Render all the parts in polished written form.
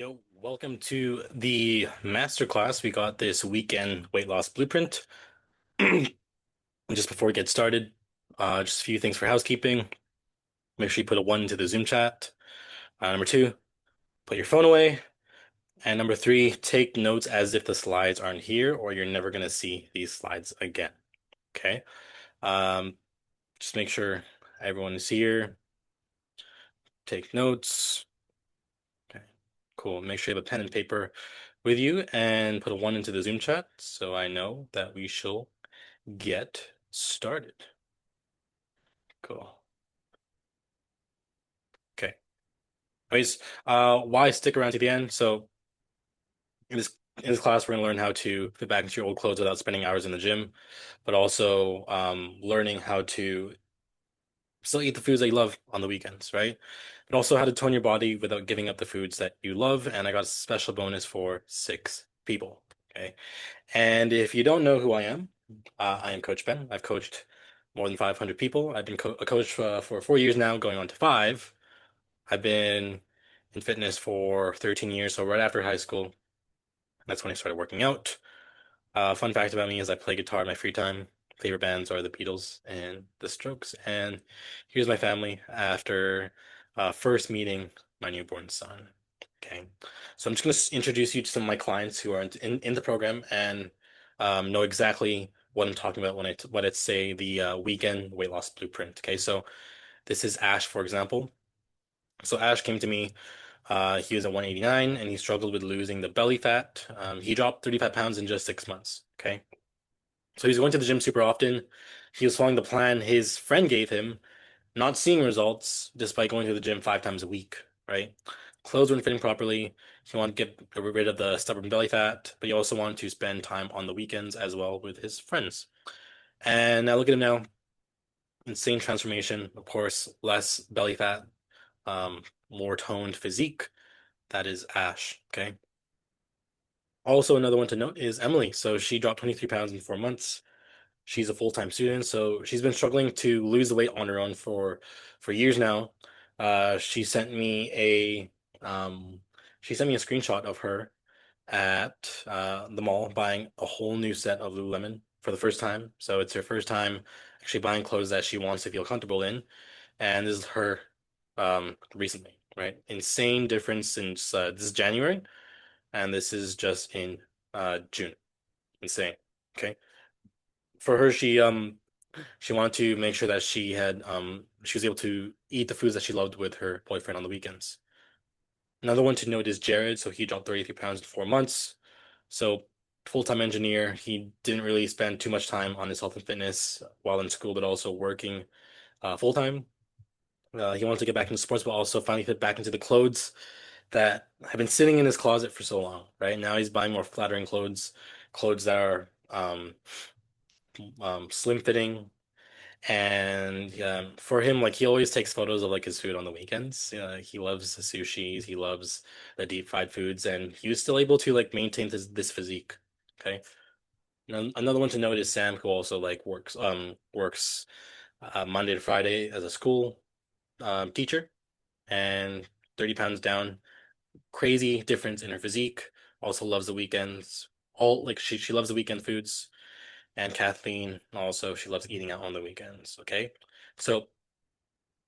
Yo, welcome to the Masterclass. We got this weekend weight loss blueprint. Just before we get started, just a few things for housekeeping. Make sure you put a one into the Zoom chat. Number two, put your phone away. And number three, take notes as if the slides aren't here or you're never going to see these slides again. Okay. Um, just make sure everyone is here. Take notes. Okay. Cool. Make sure you have a pen and paper with you and put a one into the Zoom chat so I know that we shall get started. Cool. Okay. Anyways, why stick around to the end? So in this class, we're gonna learn how to fit back into your old clothes without spending hours in the gym, but also learning how to still eat the foods that you love on the weekends, right? But also how to tone your body without giving up the foods that you love. And I got a special bonus for six people. Okay. And if you don't know who I am Coach Ben. I've coached more than 500 people. I've been a coach for 4 years now, going on to five. I've been in fitness for 13 years, so right after high school, that's when I started working out. Fun fact about me is I play guitar in my free time. Favorite bands are the Beatles and the Strokes. And here's my family after first meeting my newborn son. Okay, so I'm just going to introduce you to some of my clients who are in the program and know exactly what I'm talking about when I say the weekend weight loss blueprint. Okay, so this is Ash, for example. So Ash came to me. He was at 189 and he struggled with losing the belly fat. He dropped 35 pounds in just 6 months. Okay. So he's going to the gym super often. He was following the plan his friend gave him, not seeing results despite going to the gym 5 times a week, right? Clothes weren't fitting properly. He wanted to get rid of the stubborn belly fat, but he also wanted to spend time on the weekends as well with his friends. And now look at him now. Insane transformation. Of course, less belly fat, more toned physique. That is Ash. Okay. Also, another one to note is Emily. So she dropped 23 pounds in 4 months. She's a full-time student, so she's been struggling to lose the weight on her own for years now. She sent me um she sent me a screenshot of her at the mall buying a whole new set of Lululemon for the first time. So it's her first time actually buying clothes that she wants to feel comfortable in. And this is her recently, right? Insane difference since this is January and this is just in June. Insane. Okay. For her, she wanted to make sure that she was able to eat the foods that she loved with her boyfriend on the weekends. Another one to note is Jared. So he dropped 33 pounds in 4 months. So full-time engineer, he didn't really spend too much time on his health and fitness while in school, but also working full-time. He wanted to get back into sports, but also finally fit back into the clothes that have been sitting in his closet for so long, right? Now he's buying more flattering clothes, clothes that are slim fitting. And for him, like he always takes photos of like his food on the weekends. He loves the sushis, he loves the deep fried foods, and he was still able to like maintain this physique. Okay. Now, another one to note is Sam, who also like works Monday to Friday as a school teacher, and 30 pounds down. Crazy difference in her physique. Also loves the weekends. All like she loves the weekend foods. And Kathleen also, she loves eating out on the weekends. Okay. So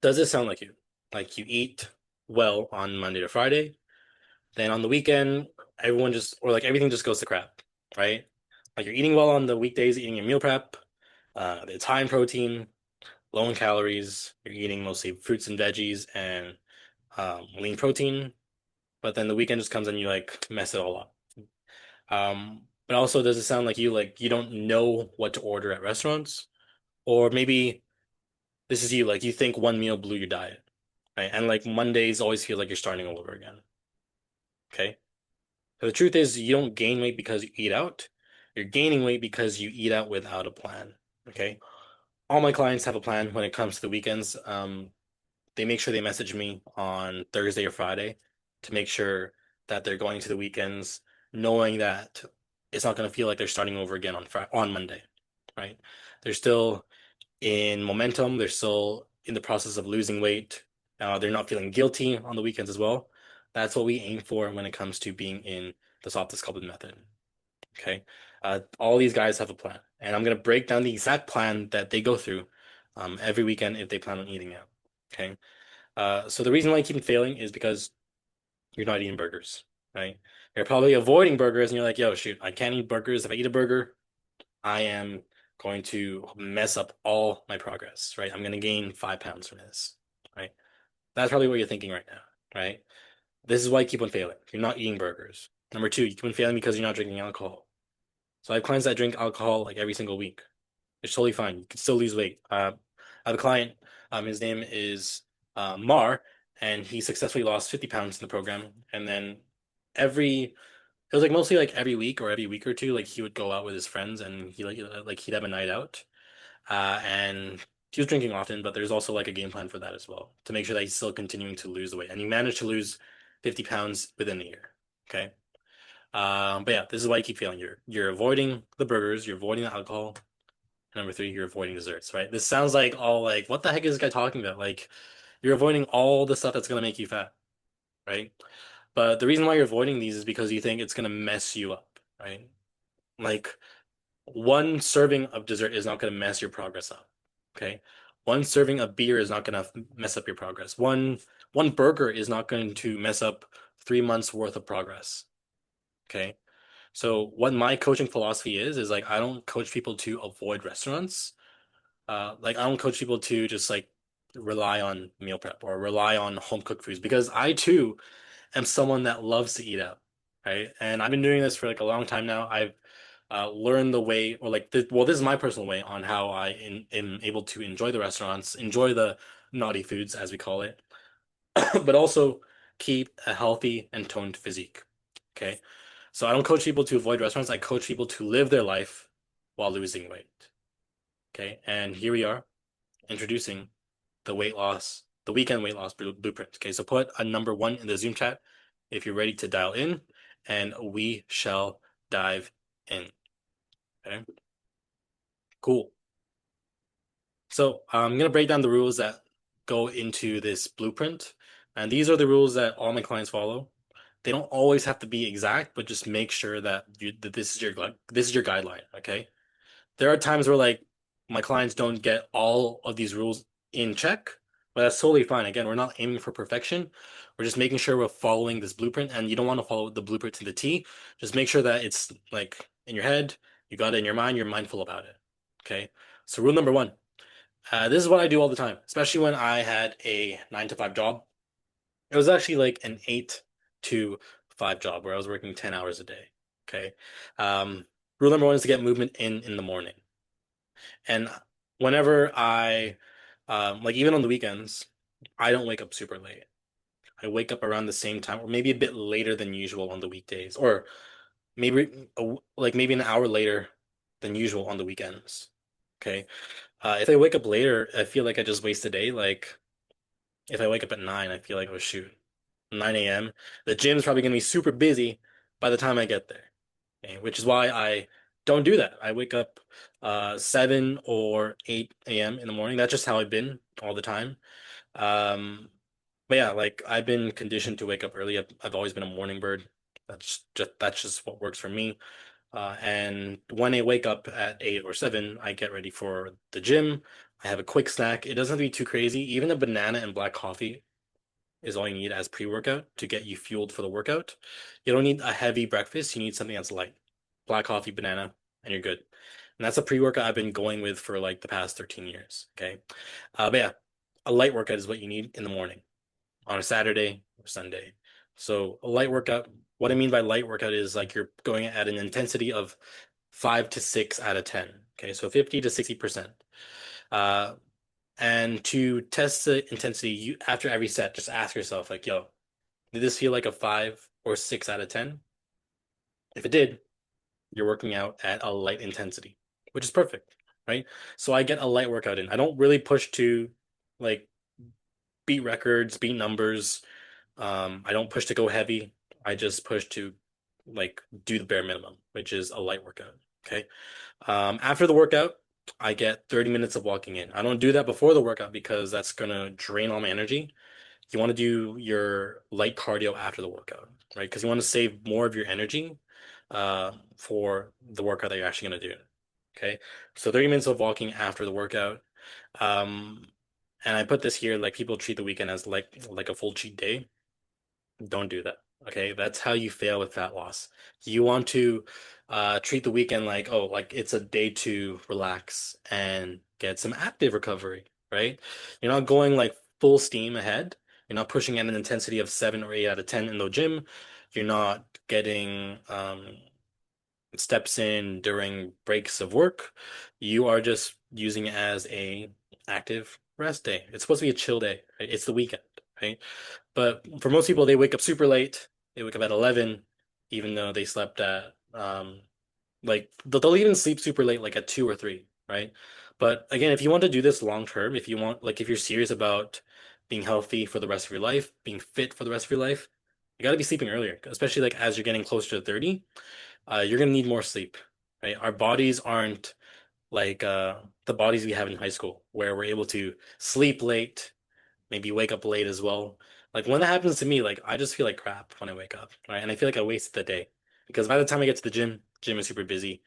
does this sound like you? Like you eat well on Monday to Friday, then on the weekend, everyone just, or like everything just goes to crap, right? Like you're eating well on the weekdays, eating your meal prep, it's high in protein, low in calories, you're eating mostly fruits and veggies and lean protein, but then the weekend just comes and you like mess it all up. But also, does it sound like you don't know what to order at restaurants? Or maybe this is you, like you think one meal blew your diet, right? And like Mondays always feel like you're starting all over again. Okay. So the truth is you don't gain weight because you eat out. You're gaining weight because you eat out without a plan. Okay. All my clients have a plan when it comes to the weekends. They make sure they message me on Thursday or Friday to make sure that they're going to the weekends knowing that it's not going to feel like they're starting over again on Monday, right? They're still in momentum. They're still in the process of losing weight. They're not feeling guilty on the weekends as well. That's what we aim for when it comes to being in the softest sculpted method. Okay. All these guys have a plan, and I'm gonna break down the exact plan that they go through every weekend if they plan on eating out. Okay. So the reason why you keep failing is because you're not eating burgers, right? You're probably avoiding burgers, and you're like, yo, shoot, I can't eat burgers. If I eat a burger, I am going to mess up all my progress, right? I'm gonna gain 5 pounds from this, right? That's probably what you're thinking right now, right? This is why you keep on failing. You're not eating burgers. Number two, you keep on failing because you're not drinking alcohol. So I have clients that drink alcohol like every single week. It's totally fine. You can still lose weight. I have a client, his name is Mar, and he successfully lost 50 pounds in the program. And then it was like mostly like every week or every week or two, like he would go out with his friends and he'd have a night out. And he was drinking often, but there's also like a game plan for that as well to make sure that he's still continuing to lose the weight. And he managed to lose 50 pounds within a year. Okay. But yeah, this is why you keep failing. You're avoiding the burgers, you're avoiding the alcohol. Number three, you're avoiding desserts, right? This sounds like all like, what the heck is this guy talking about? Like, you're avoiding all the stuff that's gonna make you fat, right? But the reason why you're avoiding these is because you think it's gonna mess you up, right? Like, one serving of dessert is not gonna mess your progress up, okay? One serving of beer is not gonna mess up your progress. One burger is not going to mess up 3 months worth of progress, okay? So what my coaching philosophy is like I don't coach people to avoid restaurants. Like I don't coach people to just like rely on meal prep or rely on home cooked foods because I too am someone that loves to eat out, right? And I've been doing this for like a long time now. I've learned the way, or like, well, this is my personal way on how am able to enjoy the restaurants, enjoy the naughty foods as we call it, but also keep a healthy and toned physique. Okay. So I don't coach people to avoid restaurants. I coach people to live their life while losing weight. Okay. And here we are introducing the weekend weight loss blueprint. Okay. So put a number one in the Zoom chat if you're ready to dial in, and we shall dive in. Okay. Cool. So I'm going to break down the rules that go into this blueprint. And these are the rules that all my clients follow. They don't always have to be exact, but just make sure that this is your guideline, okay? There are times where like my clients don't get all of these rules in check, but that's totally fine. Again, we're not aiming for perfection. We're just making sure we're following this blueprint, and you don't want to follow the blueprint to the T. Just make sure that it's like in your head, you got it in your mind, you're mindful about it. Okay. So rule number one. This is what I do all the time, especially when I had a 9 to 5 job. It was actually like an 8 to 5 job where I was working 10 hours a day. Okay. Um, Rule number one is to get movement in the morning. And whenever like even on the weekends, I don't wake up super late. I wake up around the same time, or maybe a bit later than usual on the weekdays, or like maybe an hour later than usual on the weekends. Okay. If I wake up later, I feel like I just waste a day. Like if I wake up at 9, I feel like, oh shoot, 9 a.m. The gym's probably gonna be super busy by the time I get there. Okay, which is why I don't do that. I wake up 7 or 8 a.m. in the morning. That's just how I've been all the time. Um, but yeah, like I've been conditioned to wake up early. I've always been a morning bird. That's just what works for me. And when I wake up at 8 or 7, I get ready for the gym. I have a quick snack. It doesn't have to be too crazy. Even a banana and black coffee is all you need as pre-workout to get you fueled for the workout. You don't need a heavy breakfast. You need something that's light. Black coffee, banana, and you're good. And that's a pre-workout I've been going with for like the past 13 years. Okay. But yeah, a light workout is what you need in the morning on a Saturday or Sunday. So a light workout, what I mean by light workout is like you're going at an intensity of 5 to 6 out of 10. Okay. So 50 to 60%. Uh, and to test the intensity, you after every set, just ask yourself, like, yo, did this feel like a 5 or 6 out of 10? If it did, you're working out at a light intensity, which is perfect, right? So I get a light workout in. I don't really push to like beat records, beat numbers. I don't push to go heavy. I just push to like do the bare minimum, which is a light workout. Okay. After the workout, I get 30 minutes of walking in. I don't do that before the workout because that's gonna drain all my energy. you want to do your light cardio after the workout, right? Because you want to save more of your energy for the workout that you're actually going to do. Okay. So 30 minutes of walking after the workout. Um, and I put this here, like people treat the weekend as like a full cheat day. Don't do that. Okay, that's how you fail with fat loss. You want to treat the weekend like, oh, like it's a day to relax and get some active recovery, right? You're not going like full steam ahead. You're not pushing at an intensity of 7 or 8 out of 10 in the gym. You're not getting steps in during breaks of work. You are just using it as a active rest day. It's supposed to be a chill day, right? It's the weekend, right? But for most people, they wake up super late. They wake up at 11, even though they slept at like they'll even sleep super late, like at 2 or 3, right? But again, if you want to do this long term, if you want like if you're serious about being healthy for the rest of your life, being fit for the rest of your life, you got to be sleeping earlier, especially like as you're getting closer to 30, you're gonna need more sleep, right? Our bodies aren't like the bodies we have in high school, where we're able to sleep late, maybe wake up late as well. Like when that happens to me, like I just feel like crap when I wake up, right? And I feel like I wasted the day because by the time I get to the gym is super busy.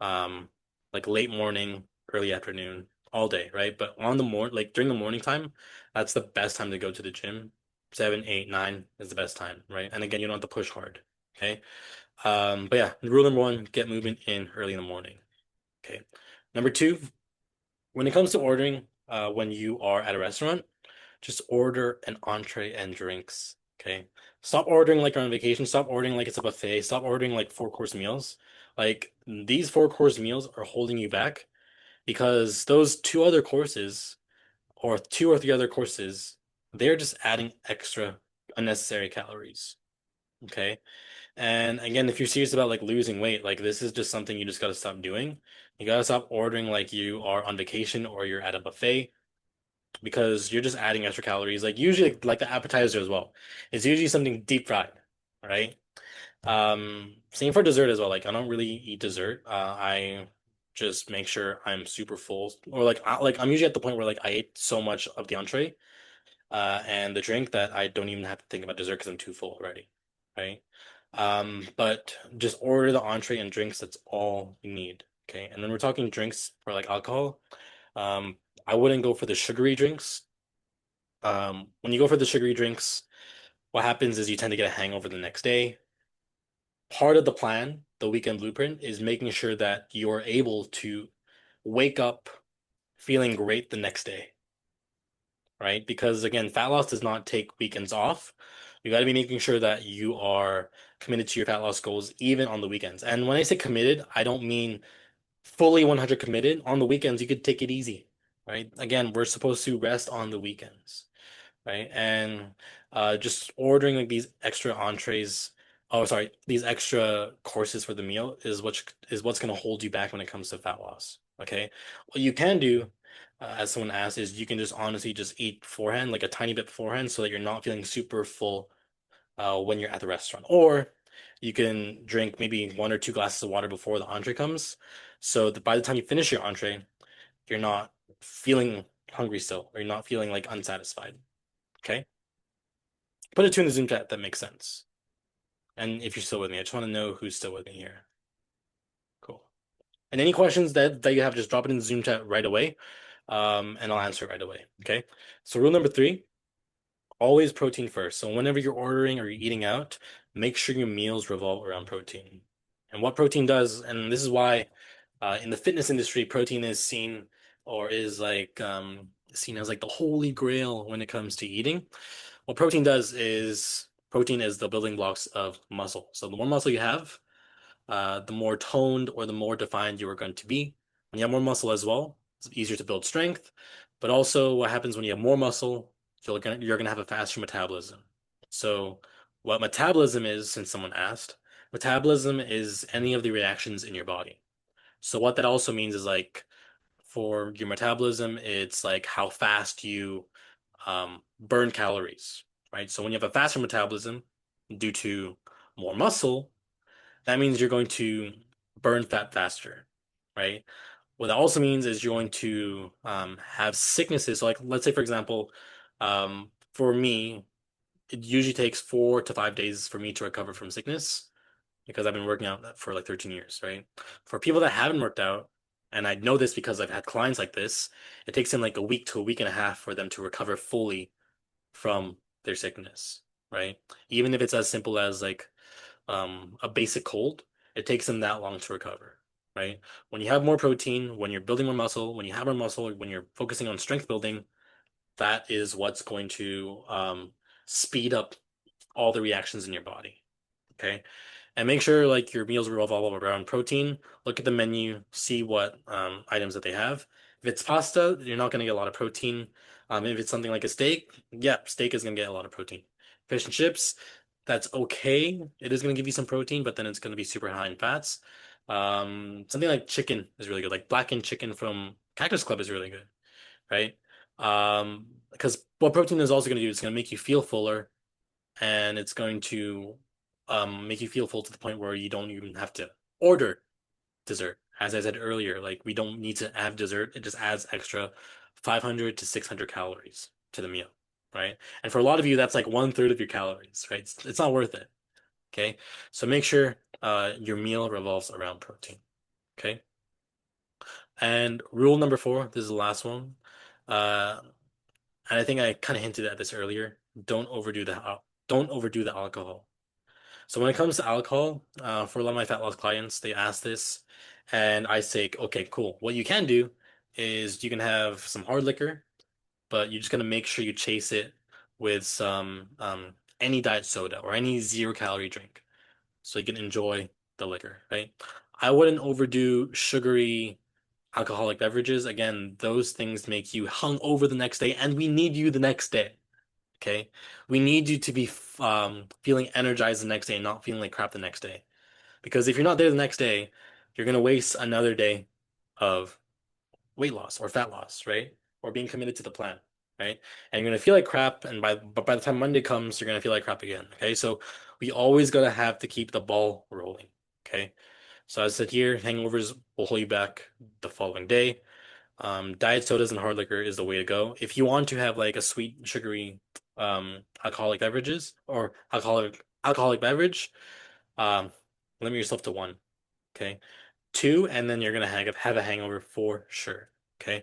Um, like late morning, early afternoon, all day, right? But on the like during the morning time, that's the best time to go to the gym. 7, 8, 9 is the best time, right? And again, you don't have to push hard. Okay. But yeah, rule number one, get movement in early in the morning. Okay. Number two, when it comes to ordering, when you are at a restaurant, just order an entree and drinks. Okay. Stop ordering like you're on vacation. Stop ordering like it's a buffet. Stop ordering like 4-course meals. Like these 4-course meals are holding you back because those two other courses or 2 or 3 other courses, they're just adding extra unnecessary calories. Okay. And again, if you're serious about like losing weight, like this is just something you just gotta stop doing. You gotta stop ordering like you are on vacation or you're at a buffet because you're just adding extra calories. Like usually like the appetizer as well. It's usually something deep fried, right? Same for dessert as well. Like I don't really eat dessert. I just make sure I'm super full or like I'm usually at the point where like I ate so much of the entree and the drink that I don't even have to think about dessert because I'm too full already, right? But just order the entree and drinks. That's all you need. Okay. And when we're talking drinks for like alcohol, um, I wouldn't go for the sugary drinks. When you go for the sugary drinks, what happens is you tend to get a hangover the next day. Part of the plan, the weekend blueprint, is making sure that you're able to wake up feeling great the next day, right? Because again, fat loss does not take weekends off. You got to be making sure that you are committed to your fat loss goals even on the weekends. And when I say committed, I don't mean fully 100 committed. On the weekends, you could take it easy, right? Again, we're supposed to rest on the weekends, right? And just ordering like these extra entrees, oh sorry, these extra courses for the meal is what's going to hold you back when it comes to fat loss. Okay, what you can do, as someone asked, is you can just honestly just eat beforehand, like a tiny bit beforehand, so that you're not feeling super full when you're at the restaurant, or you can drink maybe 1 or 2 glasses of water before the entree comes, so that by the time you finish your entree, you're not feeling hungry still, or you're not feeling like unsatisfied. Okay. Put it to in the Zoom chat that makes sense. And if you're still with me, I just want to know who's still with me here. Cool. And any questions that you have, just drop it in the Zoom chat right away. And I'll answer it right away. Okay. So rule number 3, always protein first. So whenever you're ordering or you're eating out, make sure your meals revolve around protein. And what protein does, and this is why in the fitness industry, protein is seen or is like seen as like the holy grail when it comes to eating. What protein does is protein is the building blocks of muscle. So the more muscle you have, the more toned or the more defined you are going to be. When you have more muscle as well, it's easier to build strength. But also, what happens when you have more muscle, you're gonna have a faster metabolism. So, what metabolism is, since someone asked, metabolism is any of the reactions in your body. So, what that also means is like for your metabolism, it's like how fast you burn calories, right? So when you have a faster metabolism due to more muscle, that means you're going to burn fat faster, right? What that also means is you're going to have sicknesses. So like, let's say, for example, for me, it usually takes 4 to 5 days for me to recover from sickness because I've been working out for like 13 years, right? For people that haven't worked out, and I know this because I've had clients like this, it takes them like a week to a week and a half for them to recover fully from their sickness, right? Even if it's as simple as like a basic cold, it takes them that long to recover, right? When you have more protein, when you're building more muscle, when you have more muscle, when you're focusing on strength building, that is what's going to speed up all the reactions in your body. Okay. And make sure like your meals revolve around protein. Look at the menu, see what items that they have. If it's pasta, you're not going to get a lot of protein. If it's something like a steak, yeah, steak is going to get a lot of protein. Fish and chips, that's okay. It is going to give you some protein, but then it's going to be super high in fats. Something like chicken is really good. Like blackened chicken from Cactus Club is really good, right? Because what protein is also going to do is going to make you feel fuller and it's going to make you feel full to the point where you don't even have to order dessert. As I said earlier, like we don't need to have dessert. It just adds extra 500 to 600 calories to the meal, right? And for a lot of you, that's like 1/3 of your calories, right? It's not worth it. Okay. So make sure your meal revolves around protein. Okay. And rule number four, this is the last one. Uh, and I think I kind of hinted at this earlier. Don't overdo the alcohol. So when it comes to alcohol, for a lot of my fat loss clients, they ask this, and I say, okay, cool. What you can do is you can have some hard liquor, but you're just gonna make sure you chase it with some any diet soda or any 0 calorie drink, so you can enjoy the liquor, right? I wouldn't overdo sugary alcoholic beverages. Again, those things make you hung over the next day, and we need you the next day. Okay. We need you to be feeling energized the next day and not feeling like crap the next day. Because if you're not there the next day, you're going to waste another day of weight loss or fat loss, right? Or being committed to the plan, right? And you're going to feel like crap. And but by the time Monday comes, you're going to feel like crap again. Okay. So we always got to have to keep the ball rolling. Okay. So as I said here, hangovers will hold you back the following day. Diet sodas and hard liquor is the way to go. If you want to have like a sweet, sugary, alcoholic beverages or alcoholic beverage, um, limit yourself to one. Okay, two, and then you're gonna have a hangover for sure. Okay,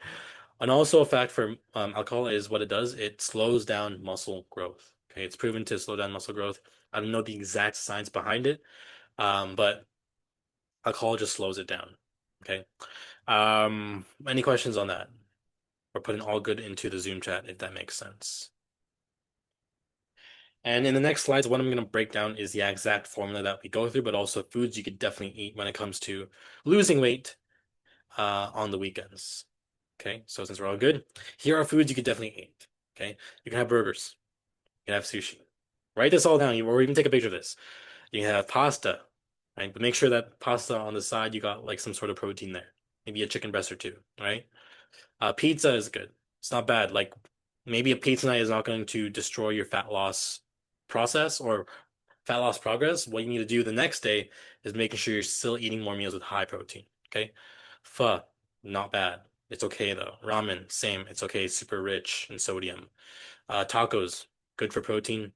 and also a fact for alcohol is what it does. It slows down muscle growth. Okay, it's proven to slow down muscle growth. I don't know the exact science behind it, but alcohol just slows it down. Okay. Any questions on that? We're putting all good into the Zoom chat, if that makes sense. And in the next slides, what I'm going to break down is the exact formula that we go through, but also foods you could definitely eat when it comes to losing weight on the weekends. Okay, so since we're all good, here are foods you could definitely eat. Okay, you can have burgers, you can have sushi. Write this all down, or even take a picture of this. You can have pasta, right? But make sure that pasta on the side, you got like some sort of protein there, maybe a chicken breast or two, right? Pizza is good. It's not bad. Like maybe a pizza night is not going to destroy your fat loss process or fat loss progress. What you need to do the next day is making sure you're still eating more meals with high protein. Okay. Pho, not bad. It's okay though. Ramen, same. It's okay. It's super rich in sodium. Tacos, good for protein.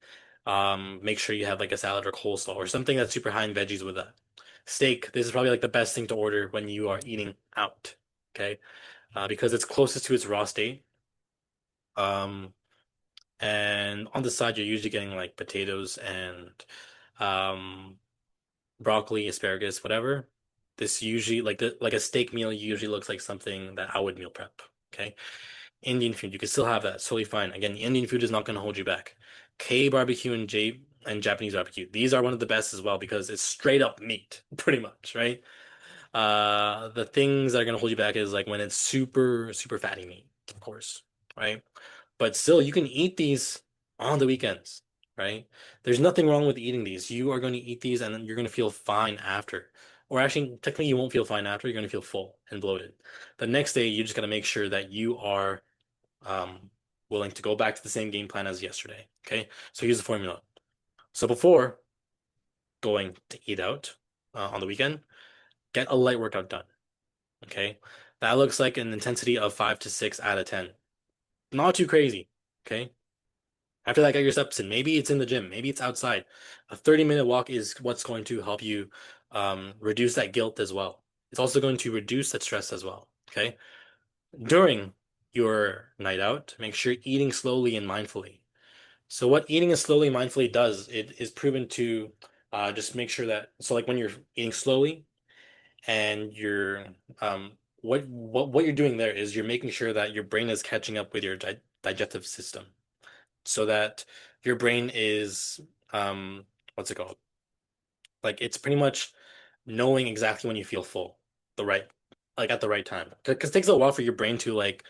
Make sure you have like a salad or coleslaw or something that's super high in veggies with that. Steak, this is probably like the best thing to order when you are eating out. Okay because it's closest to its raw state. Um, and on the side, you're usually getting like potatoes and um, broccoli, asparagus, whatever. This usually like a steak meal usually looks like something that I would meal prep. Okay. Indian food, you can still have that, it's totally fine. Again, the Indian food is not going to hold you back. K barbecue and Japanese barbecue. These are one of the best as well because it's straight up meat, pretty much, right? The things that are gonna hold you back is like when it's super, super fatty meat, of course, right? But still, you can eat these on the weekends, right? There's nothing wrong with eating these. You are going to eat these and then you're going to feel fine after. Or actually, technically, you won't feel fine after. You're going to feel full and bloated. The next day, you just got to make sure that you are um, willing to go back to the same game plan as yesterday. Okay? So here's the formula. So before going to eat out on the weekend, get a light workout done. Okay. That looks like an intensity of 5 to 6 out of 10. Not too crazy. Okay. After that, get your steps in. Maybe it's in the gym, maybe it's outside. A 30-minute walk is what's going to help you reduce that guilt as well. It's also going to reduce that stress as well. Okay. During your night out, make sure eating slowly and mindfully. So what eating slowly and mindfully does, it is proven to just make sure that so like when you're eating slowly and you're what you're doing there is you're making sure that your brain is catching up with your digestive system so that your brain is what's it called? Like it's pretty much knowing exactly when you feel full, the right like at the right time. Because it takes a while for your brain to like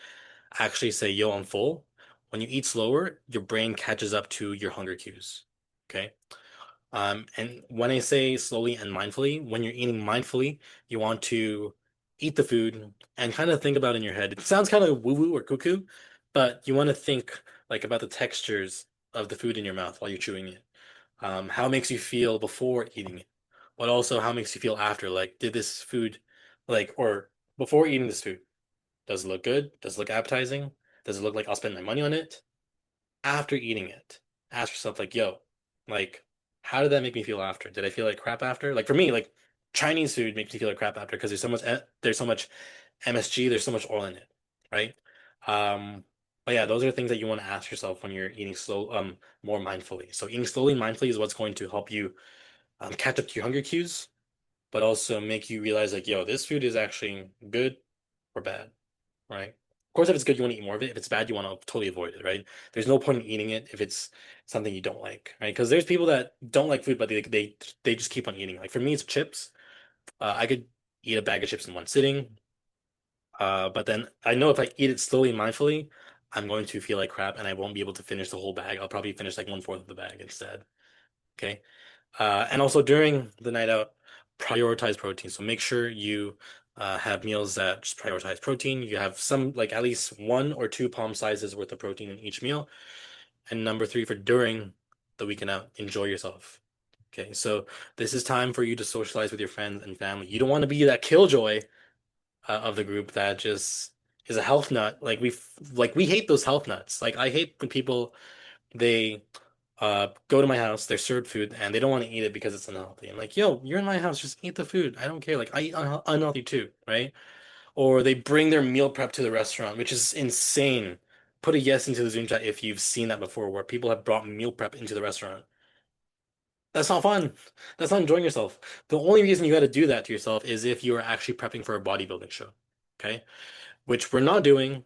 actually say, yo, I'm full. When you eat slower, your brain catches up to your hunger cues. Okay. And when I say slowly and mindfully, when you're eating mindfully, you want to eat the food and kind of think about it in your head. It sounds kind of woo-woo or cuckoo, but you want to think like about the textures of the food in your mouth while you're chewing it. How it makes you feel before eating it, but also how it makes you feel after. Like, did this food, like, or before eating this food, does it look good? Does it look appetizing? Does it look like I'll spend my money on it? After eating it, ask yourself like, yo, like, how did that make me feel after? Did I feel like crap after? Like for me, like Chinese food makes me feel like crap after because there's so much MSG, there's so much oil in it, right? Um, but yeah, those are things that you want to ask yourself when you're eating more mindfully. So eating slowly and mindfully is what's going to help you catch up to your hunger cues, but also make you realize like, yo, this food is actually good or bad, right? Of course, if it's good, you want to eat more of it. If it's bad, you want to totally avoid it, right? There's no point in eating it if it's something you don't like, right? Because there's people that don't like food, but they just keep on eating. Like for me, it's chips. I could eat a bag of chips in one sitting, but then I know if I eat it slowly and mindfully, I'm going to feel like crap, and I won't be able to finish the whole bag. I'll probably finish like one-fourth of the bag instead. Okay. And also during the night out, prioritize protein. So make sure you have meals that just prioritize protein. You have some, like at least one or two palm sizes worth of protein in each meal. And number three, for during the weekend out, enjoy yourself. Okay, so this is time for you to socialize with your friends and family. You don't want to be that killjoy of the group that just is a health nut. Like we hate those health nuts. Like I hate when people they go to my house, they're served food, and they don't want to eat it because it's unhealthy. I'm like, yo, you're in my house, just eat the food. I don't care. Like, I eat unhealthy too, right? Or they bring their meal prep to the restaurant, which is insane. Put a yes into the Zoom chat if you've seen that before, where people have brought meal prep into the restaurant. That's not fun. That's not enjoying yourself. The only reason you got to do that to yourself is if you are actually prepping for a bodybuilding show, okay? Which we're not doing.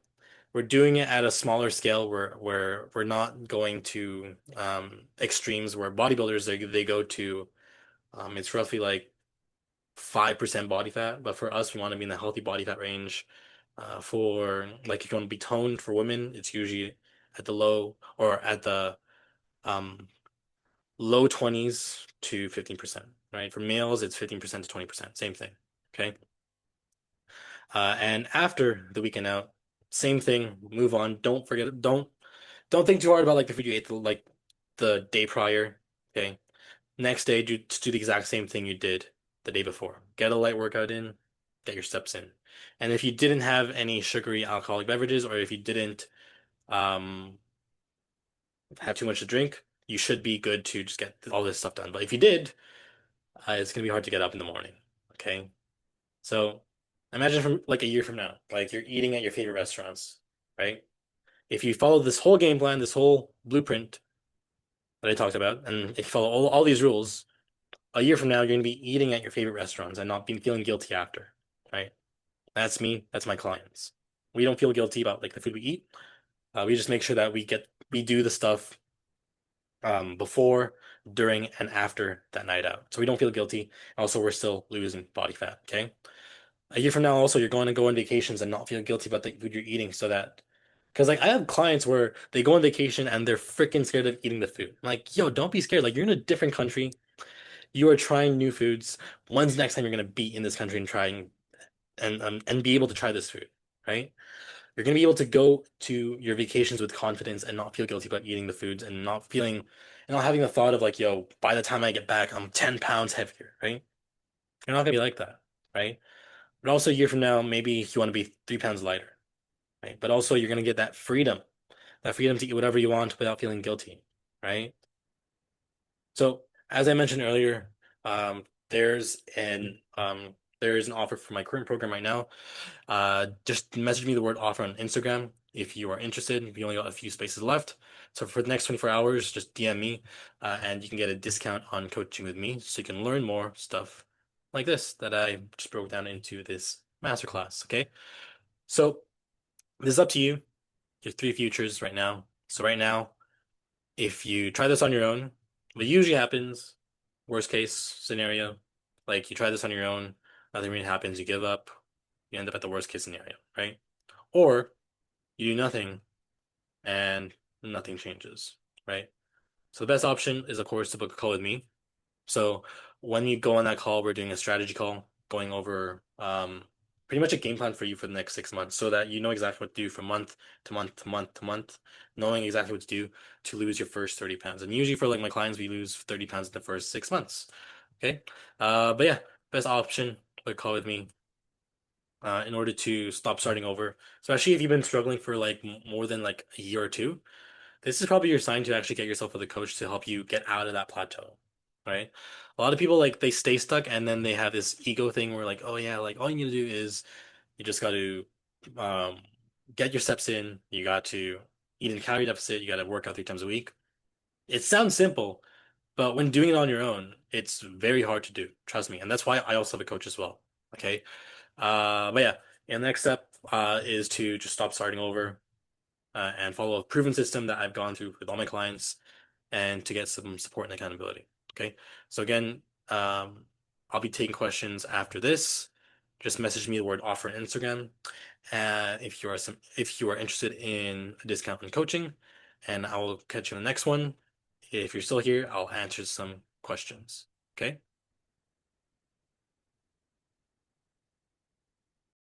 We're doing it at a smaller scale where we're not going to extremes where bodybuilders they go to it's roughly like 5% body fat, but for us we want to be in the healthy body fat range. For like if you want to be toned for women, it's usually at the low or at the um low 20s to 15%, right? For males, it's 15% to 20%, same thing. Okay. And after the weekend out, same thing, move on. Don't think too hard about like the food you ate like the day prior. Okay. Next day, just do the exact same thing you did the day before. Get a light workout in, get your steps in. And if you didn't have any sugary alcoholic beverages, or if you didn't um have too much to drink, you should be good to just get all this stuff done. But if you did, it's gonna be hard to get up in the morning. Okay. So imagine from like a year from now, like you're eating at your favorite restaurants, right? If you follow this whole game plan, this whole blueprint that I talked about, and if you follow all these rules, a year from now, you're going to be eating at your favorite restaurants and not being feeling guilty after, right? That's me. That's my clients. We don't feel guilty about like the food we eat. We just make sure that we do the stuff before, during, and after that night out. So we don't feel guilty. Also, we're still losing body fat. Okay. A year from now, also, you're going to go on vacations and not feel guilty about the food you're eating so that because like I have clients where they go on vacation and they're freaking scared of eating the food. I'm like, yo, don't be scared. Like you're in a different country. You are trying new foods. When's the next time you're gonna be in this country and trying and be able to try this food, right? You're gonna be able to go to your vacations with confidence and not feel guilty about eating the foods and not having the thought of like, yo, by the time I get back, I'm 10 pounds heavier, right? You're not gonna be like that, right? But also a year from now, maybe you want to be 3 pounds lighter, right? But also you're gonna get that freedom that freedom to eat whatever you want without feeling guilty, right? So as I mentioned earlier, um, there's an um, there is an offer for my current program right now. Just message me the word offer on Instagram if you are interested. We only got a few spaces left. So for the next 24 hours, just DM me, and you can get a discount on coaching with me, so you can learn more stuff like this that I just broke down into this masterclass. Okay, so this is up to you. Your three futures right now. So right now, if you try this on your own, what usually happens, worst case scenario, like you try this on your own, nothing really happens, you give up, you end up at the worst case scenario, right? Or you do nothing and nothing changes, right? So the best option is, of course, to book a call with me. So when you go on that call, we're doing a strategy call, going over pretty much a game plan for you for the next 6 months so that you know exactly what to do from month to month to month to month, knowing exactly what to do to lose your first 30 pounds. And usually for like my clients, we lose 30 pounds in the first 6 months. Okay. But yeah, best option, book a call with me in order to stop starting over. Especially if you've been struggling for like more than like a year or two, this is probably your sign to actually get yourself with a coach to help you get out of that plateau, right? A lot of people like they stay stuck and then they have this ego thing where like, oh yeah, like all you need to do is you just got to um, get your steps in. You got to eat in a calorie deficit. You got to work out 3 times a week. It sounds simple, but when doing it on your own, it's very hard to do. Trust me. And that's why I also have a coach as well. Okay. But yeah, and the next step is to just stop starting over and follow a proven system that I've gone through with all my clients and to get some support and accountability. Okay. So again, I'll be taking questions after this. Just message me the word offer on Instagram. If you are interested in a discount in coaching, and I will catch you in the next one. If you're still here, I'll answer some questions. Okay.